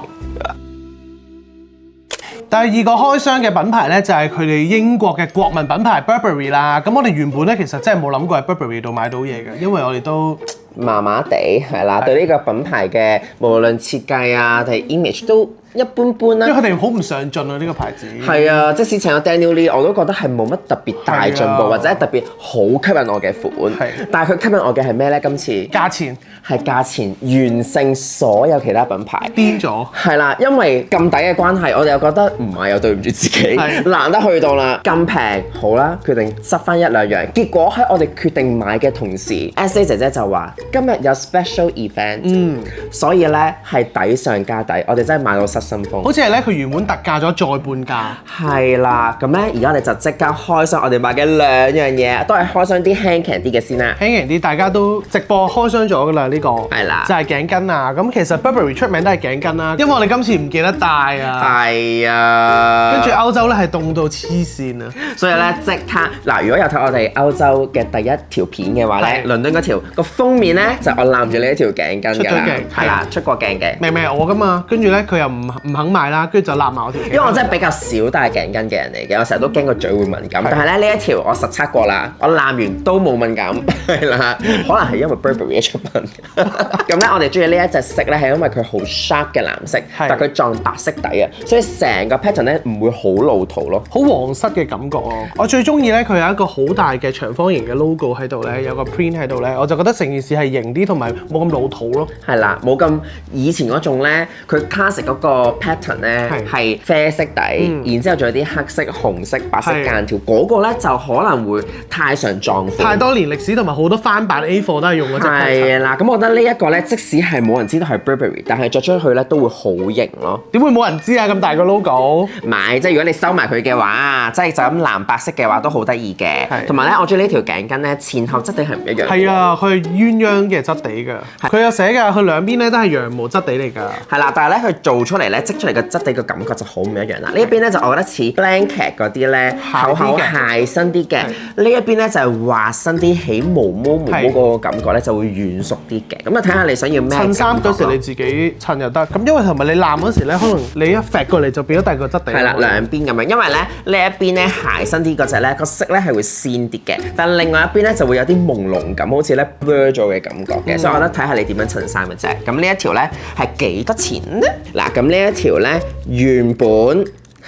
第二個開箱嘅品牌咧，就係佢哋英國嘅國民品牌 Burberry 啦。咁我哋原本咧其實真係冇諗過喺 Burberry 度買到嘢嘅，因為我哋都麻麻地係啦，對呢個品牌嘅無論設計啊定係 image 都一般般啦。因為佢哋好唔上進啊，呢個牌子。係啊，即使請咗 Daniel Lee，我都覺得係冇乜特別大進步，或者特別好吸引我嘅款。係，但係佢吸引我嘅係咩咧？今次價錢係價錢完勝所有其他品牌。癲咗。係啦，因為咁抵嘅關係，我哋又覺得唔買又對唔住自己，難得去到啦，咁平好啦，決定執翻1-2樣。結果喺我哋決定買嘅同時，SA 姐姐就話今日有 special event，所以咧係抵上加抵，我哋真係買到失新風。好似係咧，佢原本特價咗再半價。係啦，咁咧而家我哋就即刻開箱我哋買嘅兩樣嘢，都係開箱啲輕強啲嘅先啦。輕型啲，大家都直播開箱咗㗎啦，呢個係啦，就係頸巾啊。咁其實 Burberry 出名都係頸巾啦，因為我哋今次唔記得帶啊。係啊，跟住歐洲咧係凍到黐線啊，所以咧即刻嗱，如果有睇我哋歐洲嘅第一條片嘅話咧，倫敦嗰條個封面咧就我攬住呢一條頸巾㗎啦，係啦，出過鏡嘅。明明係我㗎嘛，跟住咧佢又唔肯買啦，跟住就攬埋我條頸。因為我真係比較少戴頸巾嘅人嚟嘅，我成日都驚個嘴會敏感。但係咧呢一條我實測過啦，我攬完都冇敏感，係啦，可能係因為 Burberry 嘅出品。咁咧我哋中意呢一隻色咧係因為佢好 sharp 嘅藍色，但係佢撞白色底啊，所以成個 pattern 咧唔會好老土咯，好皇室嘅感覺咯。我最中意咧佢有一個好大嘅長方形嘅 logo 喺度咧，有個 print 喺度咧，我就覺得成件事係型啲同埋冇咁老土咯。係啦，冇咁以前嗰種咧，佢 classic 嗰個 pattern 咧係啡色底，然之後仲有啲黑色、紅色、白色間條，嗰個咧就可能會太常撞款。太多年歷史同埋好多翻版 A 貨都係用嗰隻 pattern。係啦，咁我覺得呢一個咧，即使係冇人知道係 Burberry， 但係着出去咧都會好型咯。點會冇人知啊？咁大個 logo。唔係，即係如果你收埋佢嘅話，即係就咁藍白色嘅話都好得意嘅。同埋咧，我中意呢條頸巾咧，前後質地係唔一樣。係啊，佢係鴛鴦嘅質地㗎。佢有寫㗎，佢兩邊咧都係羊毛質地嚟㗎。係啦，但係咧佢做出嚟咧，織出嚟嘅質地嘅感覺就好唔一樣啦。呢一邊咧就我覺得似 blanket 嗰啲咧，厚厚鞋身啲嘅。呢一邊咧就係滑身啲，起毛毛嗰個感覺咧就會軟熟啲嘅。咁啊睇下你想要咩？襯衫嗰時你自己襯又得。咁因為同埋你攬嗰時咧，可能你一揈過嚟就變咗第二個質地。係啦，兩邊咁樣，因為咧呢一邊咧鞋身啲嗰隻咧個色咧係會鮮啲嘅，但另外一邊咧就會有啲朦朧感，好似咧 blur 咗嘅感覺嘅，所以我覺得睇下你點樣襯衫嘅啫。咁呢一條咧係幾多錢呢？嗱，咁呢一條咧原本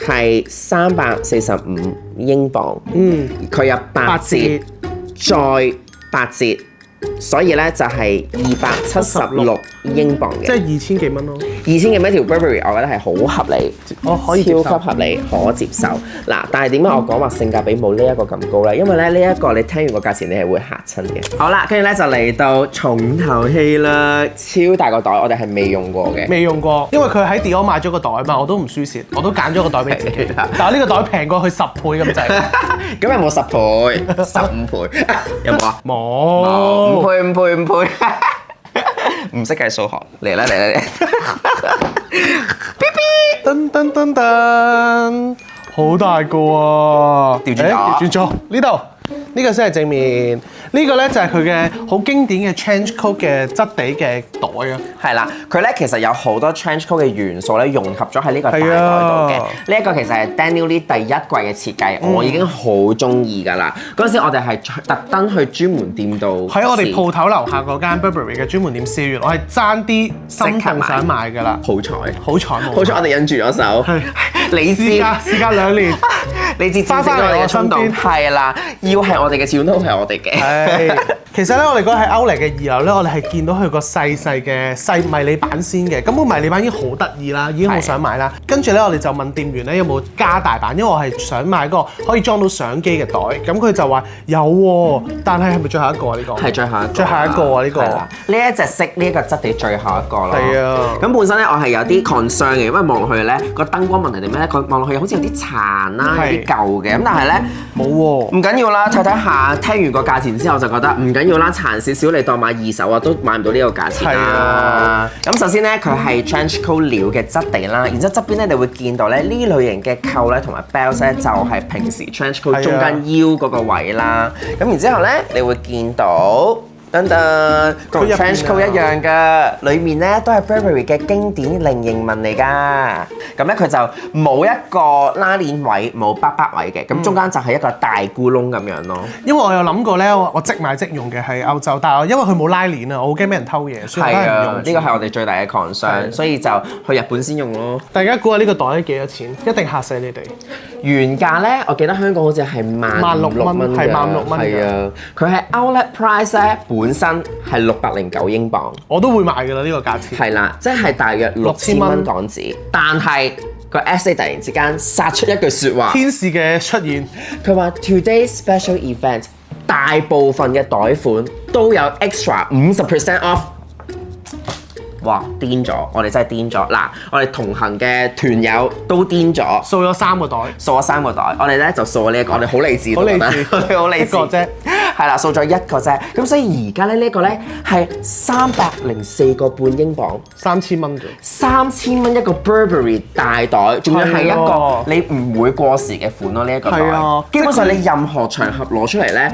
係345英鎊，佢有8折，再8折。所以咧就係276英鎊嘅，即係2000幾蚊咯。2000幾蚊條 Burberry， 我覺得係好合理，可以超級合理，可接受。嗱，但係點解我講話性價比冇呢一個咁高咧？因為咧呢一個你聽完個價錢，你係會嚇親嘅。好啦，跟住咧就嚟到重頭戲啦，超大個袋，我哋係未用過嘅，未用過，因為佢喺 Dior 買咗個袋嘛，我都唔輸蝕，我都揀咗個袋俾自己。但係呢個袋平過佢10倍咁滯。咁有冇10倍、15倍？有冇啊？冇。5倍，唔識計數學，嚟啦！噔噔噔噔，好大個啊！調轉咗呢度。呢個先係正面，呢個咧就係佢嘅好經典嘅 trench coat 嘅質地嘅袋啊。係啦，佢咧其實有好多 trench coat 嘅元素咧融合咗喺呢個大袋度嘅。呢一個其實係 Daniel Lee 第一季嘅設計，我已經好中意㗎啦。嗰陣時我哋係特登去專門店度喺我哋鋪頭樓下嗰間 Burberry 嘅專門店試完，我係爭啲心痛想買㗎啦。好彩冇。好彩我哋忍住咗手。你知事隔2年，你知翻返嚟我哋嘅衝動係啦，要係我哋嘅錢都係我哋嘅。係，其實咧我哋嗰日喺歐麗嘅2樓咧，我哋係見到佢個細細嘅細迷你版先嘅。咁個迷你版已經好得意啦，已經好想買啦。跟住咧我哋就問店員咧有冇加大版，因為我係想買個可以裝到相機嘅袋。咁佢就話有喎，但係係咪最後一個啊？呢個係最後一個啊！呢個呢一隻色呢一個質地最後一個咯。係啊。咁本身咧我係有啲 concern 嘅，因為望落去咧個燈光問題點咧？佢望落去好似有啲殘啦，有啲舊嘅。咁但係咧冇喎，唔緊要啦，睇睇下。聽完個價錢之後就覺得唔緊要啦，殘少少你當買2手啊，都買唔到呢個價錢啦。咁首先咧，佢係 trench coat 料嘅質地啦，然之後側邊咧，你會見到咧呢類型嘅扣咧同埋 belts 咧，就係平時 trench coat 中間腰嗰個位啦。咁然之後咧，你會見到。等等，同 trench coat 一樣㗎，裏面咧都係 Burberry 嘅經典菱形紋嚟㗎。咁咧佢就冇一個拉鏈位，冇北北位嘅，咁中間就係一個大咕窿咁樣咯。因為我有諗過咧，我即買即用嘅係歐洲，但係因為佢冇拉鏈啊，我好驚俾人偷嘢，所以我都係唔用。呢個係我哋最大嘅 concern，所以就去日本先用咯。大家估下呢個袋幾多錢？一定嚇死你哋！原價咧，我記得香港好似係16000蚊，係16000蚊。係啊，佢係 outlet price 咧，本身係609英鎊。我都會買㗎啦，呢個價錢。係啦，即係大約6000蚊港紙。但係個 essay 突然之間殺出一句説話，天使嘅出現。佢話 Today's special event， 大部分嘅袋款都有 extra 50% off。哇癲咗！我哋真係癲咗。嗱，我哋同行嘅團友都癲咗，掃咗3個袋，掃咗3個袋。我哋咧就掃呢一個，我哋好理智，好理智，我哋好理智一個啫。係啦，掃咗1個啫。咁所以而家咧呢個咧係304個半英鎊，3000蚊啫。 3000蚊一個 Burberry 大袋，仲要係一個你唔會過時嘅款咯。呢一個袋，基本上你任何場合攞出嚟咧，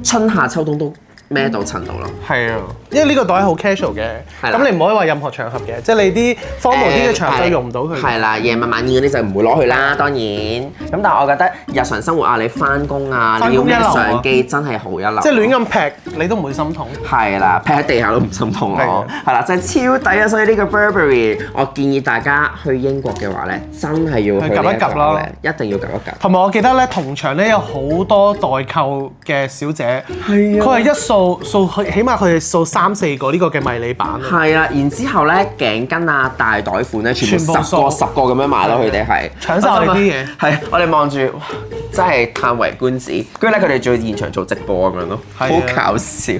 春夏秋冬都孭到襯到咯。係啊，因為呢個袋係好 casual 嘅，咁你唔可以話任何場合嘅，即係你啲 formal 啲嘅場合用唔到佢。係啦，夜晚晚宴嗰啲就唔會攞去啦，當然。咁但係我覺得日常生活啊，你翻工啊，你要咩相機真係好一流。即係亂咁劈，你都唔會心痛。係啦，劈喺地下都唔心痛咯。係啦，真係超抵啊！所以呢個 Burberry， 我建議大家去英國嘅話咧，真係要去夾一夾咯，一定要夾一夾。同埋我記得咧，同場咧有好多代購嘅小姐，佢係一掃起碼佢哋掃3-4個呢個嘅迷你版。係啊，然之後咧頸巾啊、大袋款咧，全部10個咁樣買咯，佢哋係搶晒我哋啲嘢。係，我哋望住，哇，真係歎為觀止。跟住咧，佢哋仲要現場做直播咁樣咯，好搞笑。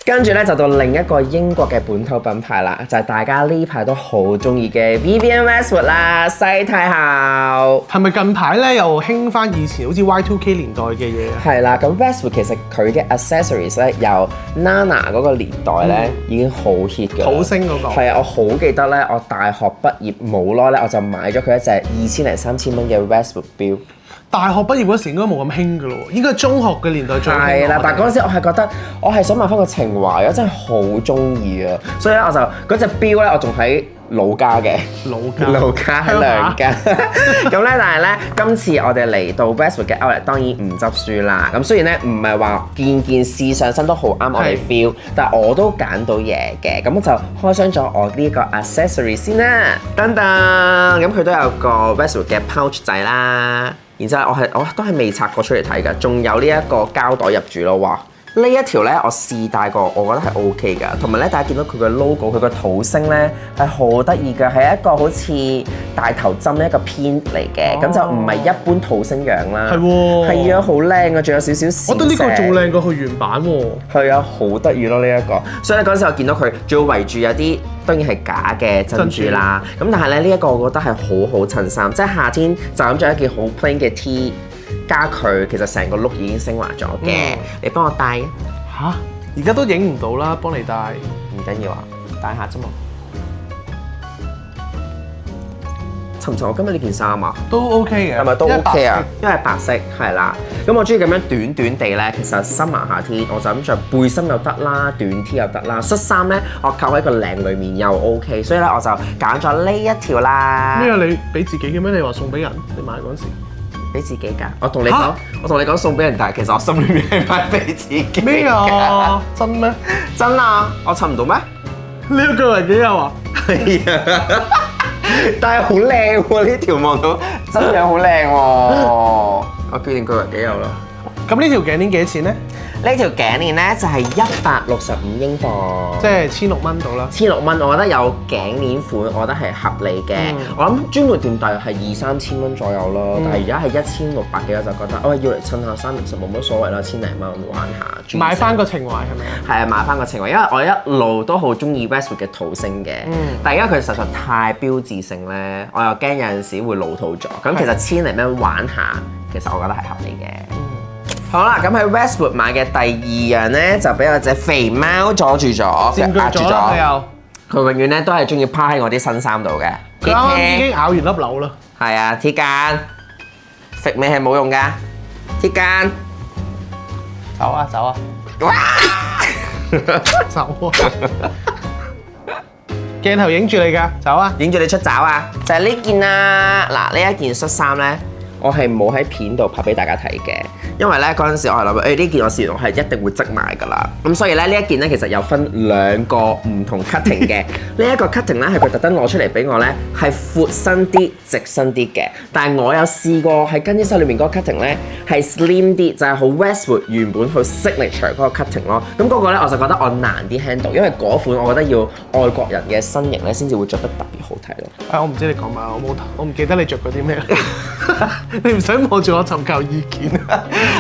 跟住咧就到另一個英國嘅本土品牌啦，就係大家呢排都好中意嘅 Vivienne Westwood 啦，西太后。係咪近排咧又興翻以前好似 Y2K 年代嘅嘢啊？係啦，咁 Westwood 其實佢嘅 accessories 咧，由 Nana 嗰個年代咧已經好 hit 㗎。土星嗰個。係啊，我好記得咧，我大學畢業冇耐咧，我就買咗佢一隻2000零3000蚊嘅 Westwood 錶。大學畢業嗰時應該冇咁興㗎咯，應該係中學嘅年代最興。係啦，但係嗰陣時我係覺得我係想買翻個情懷，我真係好中意啊！所以咧我就嗰隻錶咧，我仲喺老家嘅，老家喺娘家。咁咧，但係咧，今次我哋嚟到 Westwood 嘅 Outlet， 當然唔執輸啦。咁雖然咧唔係話件件試上身都好啱我哋 feel，但係我都揀到嘢嘅。咁我就開箱咗我呢個 accessory 先啦。噔噔，咁佢都有個 Westwood 嘅 pouch 仔啦。然之後我都係未拆過出嚟睇㗎，仲有呢一個膠袋入住咯，哇！呢一條咧我試戴過，我覺得係 OK 㗎。同埋咧，大家見到佢嘅 logo，佢個土星咧係好得意㗎，係一個好似大頭針一個偏嚟嘅，咁就唔係一般土星樣啦。係喎，係啊，好靚啊，仲有少少閃石。我覺得呢個仲靚過佢原版喎。係啊，好得意咯呢一個。所以咧嗰陣時我見到佢仲要圍住有啲當然係假嘅珍珠啦。咁但係咧呢一個我覺得係好好襯衫，即係夏天就咁着一件好 plain 嘅 T。加佢其實成個 look 已經升華咗嘅，你幫我戴嚇？而家都影唔到啦，幫你戴唔緊要啊，戴下啫嘛。襯唔襯我今日呢件衫啊？都 OK 嘅，係咪都 OK 啊？因為白色係啦。咁我中意咁樣短短地咧，其實summer夏天我就咁着背心又得啦，短 T 又得啦，恤衫咧我扣喺個領裏面又 OK，所以咧我就揀咗呢一條啦。咩啊？你俾自己嘅咩？你話送俾人？你買嗰陣時？俾自己㗎，我同你講送俾人，但係其實我心裏面係買俾自己嘅。咩啊？真咩？真啊！我襯唔到咩？呢個係幾有啊？係啊，但係好靚喎！呢條望到真係好靚喎！我決定佢為幾有啦。咁呢條頸鏈幾多錢咧？呢條頸鏈咧就係165英鎊，即係1600蚊到啦。1600蚊，我覺得有頸鏈款，我覺得係合理嘅。我諗專門店大約係2-3千蚊左右咯，但係而家係1600幾，我就覺得要嚟襯下衫，其實冇乜所謂啦，千零蚊玩下。買翻個情懷係咪？係啊，買翻個情懷，因為我一路都好中意 Westwood 嘅土星嘅，但係而家佢實在太標誌性咧，我又驚有陣時會老土咗。咁其實千零蚊玩下，其實我覺得係合理嘅。好啦，咁喺 Westwood 買嘅第二樣咧，就俾我隻肥貓阻住咗，壓住咗。佢永遠咧都係中意趴喺我啲新衫度嘅。佢啱啱已經咬完粒紐啦。係啊，鐵間，揈尾係冇用㗎。鐵間，走啊走啊！哇！走啊！鏡頭影住你㗎，走啊！影住你出爪啊！就係呢件啦。嗱，呢一件恤衫咧。我係冇喺片度拍俾大家睇嘅，因為咧嗰陣時我係諗，呢件我試完我係一定會織埋㗎啦。咁所以咧呢一件咧其實有分2個唔同 cutting 嘅。呢一個 cutting 咧係佢特登攞出嚟俾我咧，係闊身啲、直身啲嘅。但係我有試過喺更衣室裏面嗰個 cutting 咧係 slim 啲，就係好 Westwood 原本去 signature 嗰個 cutting 咯。咁嗰個咧我就覺得我難啲 handle，因為嗰款我覺得要外國人嘅身形咧先至會着得特別好睇咯。我唔知你講乜，我唔記得你着過啲咩。你唔使望住我尋求意見。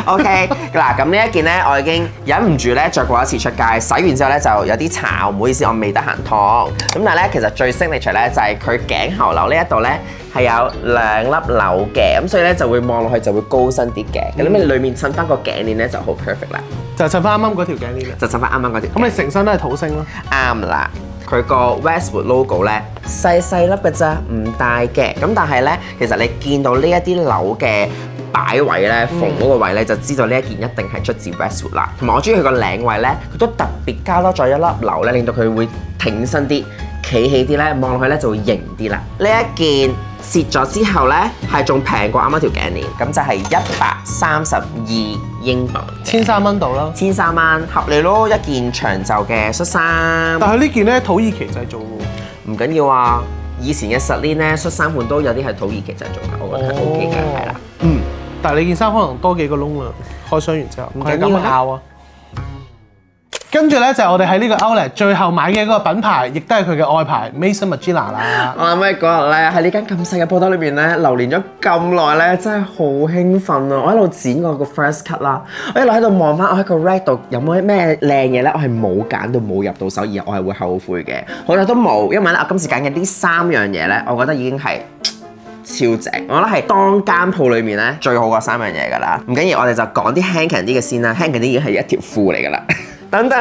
OK， 嗱咁呢一件咧，我已經忍唔住咧着過一次出街，洗完之後咧就有啲巢，唔好意思，我未得閒燙。咁但係咧，其實最 signature 咧就係佢頸後樓呢一度咧係有2粒紐嘅，咁所以咧就會望落去就會高身啲嘅。咁你裏面襯翻個頸鏈咧就好 perfect 啦，就襯翻啱啱嗰條頸鏈啦，就襯翻啱啱嗰條。咁你成身都係土星咯，啱啦。佢個 Westwood logo 咧細細粒嘅咋，唔大嘅。咁但係咧，其實你見到呢一啲紐嘅擺位咧，縫嗰個位咧，就知道呢一件一定係出自 Westwood 啦。同埋我中意佢個領位咧，佢都特別加多咗一粒紐咧，令到佢會挺身啲、企起啲咧，望落去咧就會型啲啦。呢一件蝕咗之後咧，係仲平過啱啱條頸鏈，咁就係132英鎊，1300蚊到啦，1300蚊合理咯，一件長袖嘅恤衫。但係呢件咧土耳其製造喎，唔緊要啊，以前嘅Celine咧恤衫款都有啲係土耳其製造㗎，我覺得係 OK 嘅，係啦。但係你件衫可能多幾個窿啦，開箱完之後，唔緊要拗啊！跟住咧就係我哋喺呢個 Outlet 最後買嘅嗰個品牌，亦都係佢嘅愛牌 Maison Margiela 啦。我諗起嗰日咧喺呢間咁細嘅鋪頭裏邊咧，流連咗咁耐咧，真係好興奮啊！我一路剪我個 first cut 啦，我一路喺度望翻我喺個 rack 度有冇咩靚嘢咧，我係冇揀到冇入到手，而我係會後悔嘅。好在都冇，因為咧我今次揀嘅呢3樣嘢咧，我覺得已經係超正，我覺得係當間鋪裏面咧最好嗰3樣嘢㗎啦。唔緊要，我哋就講啲輕強啲嘅先啦。輕強啲已經係一條褲嚟㗎啦。等等，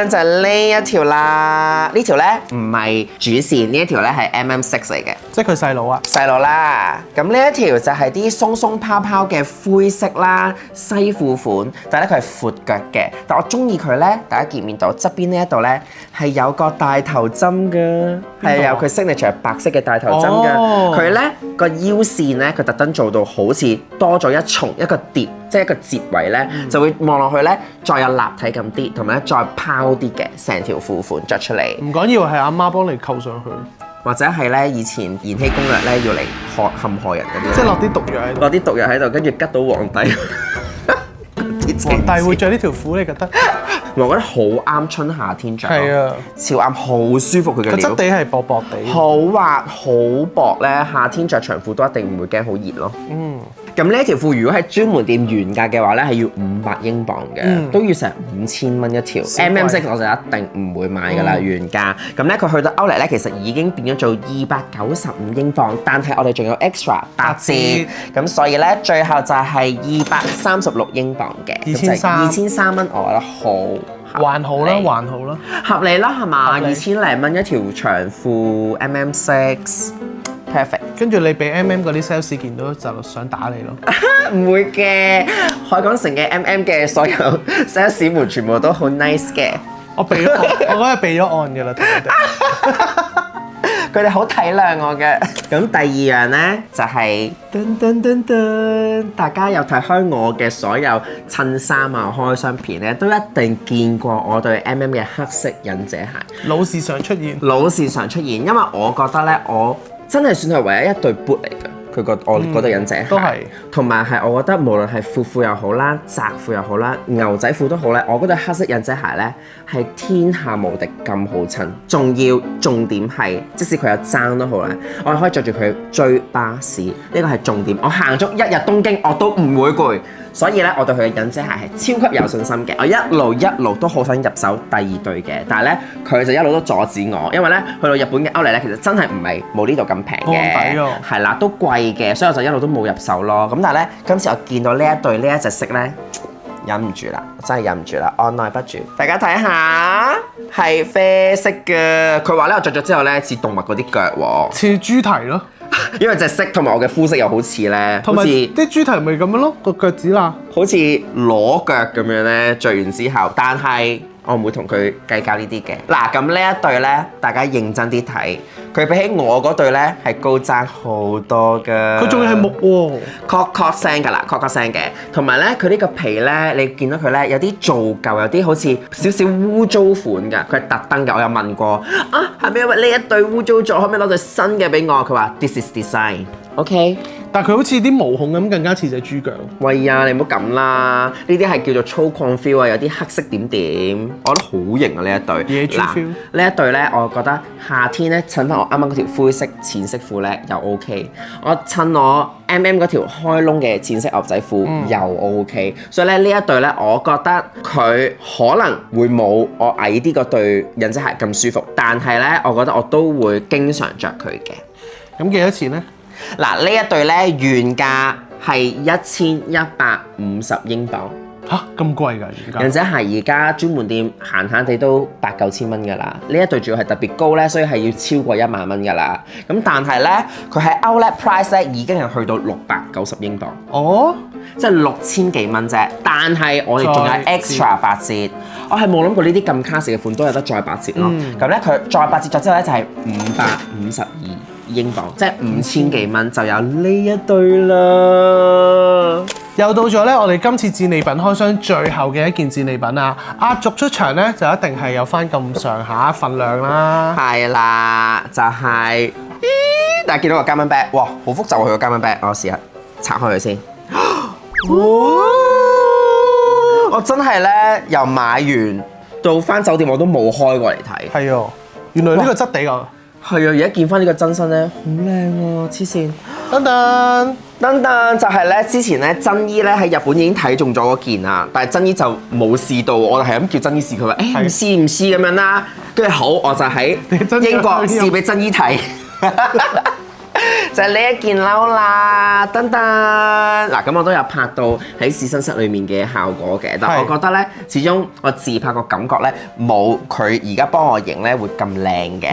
就係呢一條啦。呢條咧唔係主線，呢一條咧係 MM6 嚟嘅，即係佢細佬啊，細佬啦。咁呢一條就係啲鬆鬆泡泡嘅灰色啦，西褲款，但係咧佢係闊腳嘅。但我中意佢咧，大家見面到側邊呢一度咧係有個大頭針㗎，係有佢 signature 白色嘅大頭針㗎。佢咧個腰線咧，佢特登做到好似多咗一重一個疊。即係一個折位咧，就會望落去咧，再有立體感啲，同埋咧再拋啲嘅成條褲款着出嚟。唔緊要，係阿媽幫你扣上去，或者係咧以前《延禧攻略》咧要嚟陷害人嗰啲，即係落啲毒藥喺度，落啲毒藥喺度，跟住吉到皇帝。皇帝會着呢條褲，你覺得？我覺得好啱春夏天着，係啊，超啱，好舒服佢嘅料。個質地係薄薄地，好滑好薄咧，夏天着長褲都一定唔會驚好熱咯。咁呢一條褲如果喺專門店原價嘅話咧，係要500英鎊嘅，都要成5000蚊一條。MM6 我就一定唔會買㗎啦，原價。咁咧佢去到歐麗咧，其實已經變咗做295英鎊，但係我哋仲有 extra 8折，咁所以咧最後就係236英鎊嘅，2300蚊，我覺得好。還好啦，還好啦，合理啦，係嘛？2000零蚊一條長褲 MM6。Perfect。跟住你俾 嗰啲 sales 見到就想打你咯。唔會嘅，海港城嘅 嘅所有 sales 們全部都好 nice 嘅。我嗰日備咗案㗎啦，同佢哋。佢哋好體諒我嘅。咁第二樣咧就係大家有睇開我嘅所有襯衫啊開箱片咧，都一定見過我對 嘅黑色忍者鞋。老是常出現，老是常出現，因為我覺得咧我真係算係唯一一對 boot 嚟嘅，我嗰對忍者鞋，都係，同埋係我覺得無論係褲褲又好啦，窄褲又好啦，牛仔褲都好咧，我嗰對黑色忍者鞋咧係天下無敵咁好襯，重點係即使佢有踭都好咧，我係可以着住佢追巴士，呢個係重點。我行足1日東京我都唔會攰。所以咧，我對佢嘅忍者鞋係超級有信心嘅。我一路都好想入手第2對嘅，但係咧佢就一路都阻止我，因為咧去到日本嘅Outlet咧，其實真係唔係冇呢度咁平嘅，係啦，都貴嘅，所以我就一路都冇入手咯。咁但係咧，今次我見到呢一隻色咧，忍唔住啦，真係忍唔住啦，按捺不住。大家睇下，係啡色嘅。佢話咧，我着咗之後咧，似動物嗰啲腳喎，似豬蹄咯。因為隻色同埋我嘅膚色又好似咧，同埋啲豬蹄咪咁樣咯，個腳趾啦，好似裸腳咁樣咧，着完之後，但係我唔會同佢計較呢啲嘅。嗱，咁呢一對咧，大家認真啲睇，佢比起我嗰對咧係高踭好多㗎。佢仲要係木喎，確聲㗎啦，確聲嘅。同埋咧，佢呢個皮咧，你見到佢咧有啲做舊，有啲好似少少污糟款㗎。佢係特登㗎，我有問過啊，係咪因為呢一對污糟咗，可唔可以攞對新嘅俾我？佢話 This is design，OK，但係佢好似啲毛孔咁，更加似隻豬腳。喂呀，你唔好咁啦，呢啲係叫做粗獷 feel 啊，有啲黑色點點，我覺得好型啊呢一對。野豬 feel 呢一對咧，我覺得夏天咧襯翻我啱啱嗰條灰色淺色褲咧又 OK，我襯我 嗰條開窿嘅淺色牛仔褲又 OK，所以咧呢一對咧，我覺得佢可能會冇我矮啲嗰對印仔鞋咁舒服，但係咧，我覺得我都會經常着佢嘅。咁幾多錢咧？嗱，呢一對咧原價係1150英鎊。嚇咁貴㗎而家？印仔鞋而家專門店閒閒地都8、9千蚊㗎啦。呢一對仲要係特別高咧，所以係要超過1萬蚊㗎啦。咁但係咧，佢喺 Outlet Price 咧已經係去到690英鎊。哦，即係6000幾蚊啫。但係我哋仲有 extra 8折。我係冇諗過呢啲咁 classic 嘅款都有得再8折咯。咁咧佢再8折咗之後咧就係552英鎊，即係5000幾蚊就有呢一對啦。又到咗咧，我哋今次戰利品開箱最後嘅一件戰利品啊！壓軸出場咧就一定係有翻咁上下份量啦。係啦，就係、大家見到個加蚊 bag， 哇，好複雜佢個加蚊 bag，我試下拆開佢先。我真係咧由買完到翻酒店我都冇開過嚟睇。係啊，原來呢個質地啊，係啊，而家見翻呢個真身咧，好靚喎，黐線！噔噔，就係咧，之前咧珍姨咧喺日本已經睇中咗嗰件啊，但係珍姨就冇試到，我係咁叫珍姨試，佢話誒唔試咁樣啦，跟住好我就喺英國試俾珍姨睇。就係呢一件褸啦，噔噔嗱，咁我都有拍到喺試身室裏面嘅效果嘅，但我覺得咧，始終我自拍個感覺咧冇佢而家幫我影咧會咁靚嘅。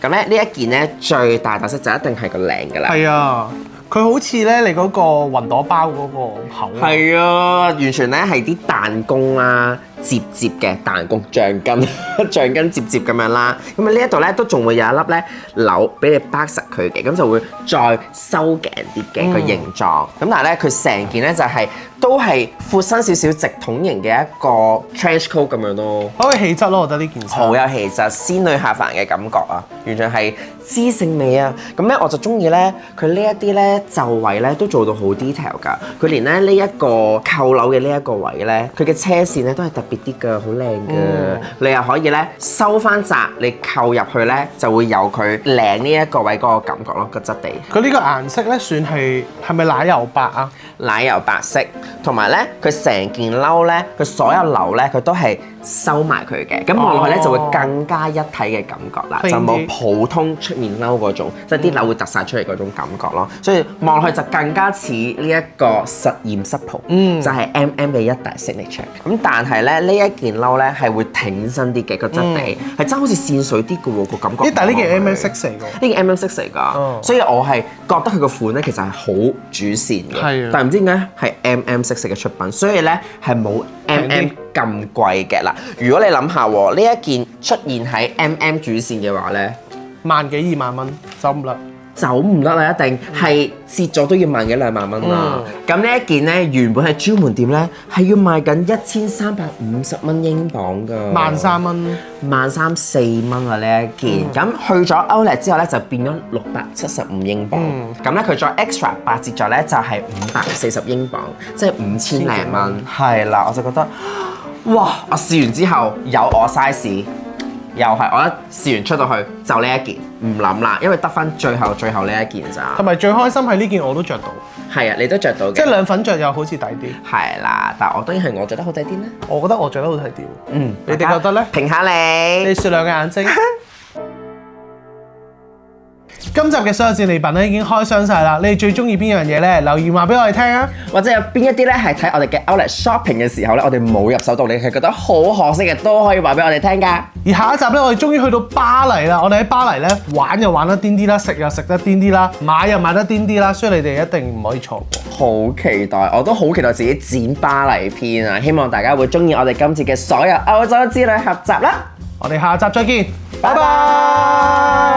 咁咧呢一件咧最大特色就一定係個領㗎啦。係啊，佢好似咧你嗰個雲朵包嗰個口。係啊，完全咧係啲彈弓啦。摺嘅彈弓橡筋，橡筋摺咁樣啦。咁啊呢一度咧都仲會有一粒咧紐俾你包實佢嘅，咁就會再收頸啲嘅個形狀。咁但係咧佢成件咧就係、都係闊身少少直筒型嘅一個 trench coat 咁樣咯。好有氣質咯，我覺得呢件衫好有氣質，仙女下凡嘅感覺啊，完全係知性美啊。咁咧我就中意咧佢呢一啲咧袖位咧都做到好 detail 㗎。佢連咧呢一個扣鈕嘅呢一個位咧，佢嘅車線咧都係特別啲㗎，好靚㗎。你又可以咧收翻窄，你扣入去咧就會有佢領呢一個位嗰個感覺咯，個質地。佢呢個顏色咧算係咪奶油白啊？奶油白色，同埋咧佢成件褸咧，佢所有紐咧佢都係收埋佢嘅，咁望落去咧就會更加一體嘅感覺啦，就冇普通出面褸嗰種，即係啲紐會突晒出嚟嗰種感覺咯。所以望落去就更加似呢一個實驗室袍，就係 嘅一大 signature。咁但係咧呢一件褸咧係會挺身啲嘅個質地，係真好似線水啲嘅喎個感覺。但係呢件 MM6 嚟㗎，呢件 MM6 嚟㗎，所以我係覺得佢個款咧其實係好主線嘅，但係唔知點解係 MM6 嘅出品，所以咧係冇 咁貴嘅嗱。如果你諗下喎，呢一件出現喺主線嘅話咧，1萬幾2萬蚊走唔甩，走唔甩啦，一定係折咗都要1萬幾2萬蚊啦。咁呢一件咧原本係專門店咧係要賣緊1350蚊英鎊㗎，13,000蚊，13,400蚊啊呢一件。咁去咗 Outlet 之後咧就變咗675英鎊。咁咧佢再 extra 8折咗咧就係540英鎊，即係5000零蚊。係啦，我就覺得。哇！我試完之後有我 size，又係我一試完出到去就呢一件，唔諗啦，因為得翻最後呢一件咋。同埋最開心係呢件我都着到。係啊，你都着到嘅。即係兩粉着又好似抵啲。係啦，但係我當然係我着得好抵啲啦。我覺得我着得好睇啲。你哋覺得咧？評下你。你雪亮嘅眼睛。今集嘅所有戰利品咧已經開箱晒啦，你哋最中意邊樣嘢咧？留言話俾我哋聽啊！或者有邊一啲咧係睇我哋嘅 Outlet shopping 嘅時候咧，我哋冇入手到，你係覺得好可惜嘅，都可以話俾我哋聽㗎。而下一集咧，我哋終於去到巴黎啦！我哋喺巴黎咧玩又玩得癲啲啦，食又食得癲啲啦，買又買得癲啲啦，所以你哋一定唔可以錯過。好期待，我都好期待自己剪巴黎篇啊！希望大家會中意我哋今次嘅所有歐洲之旅合集啦！我哋下集再見，拜拜。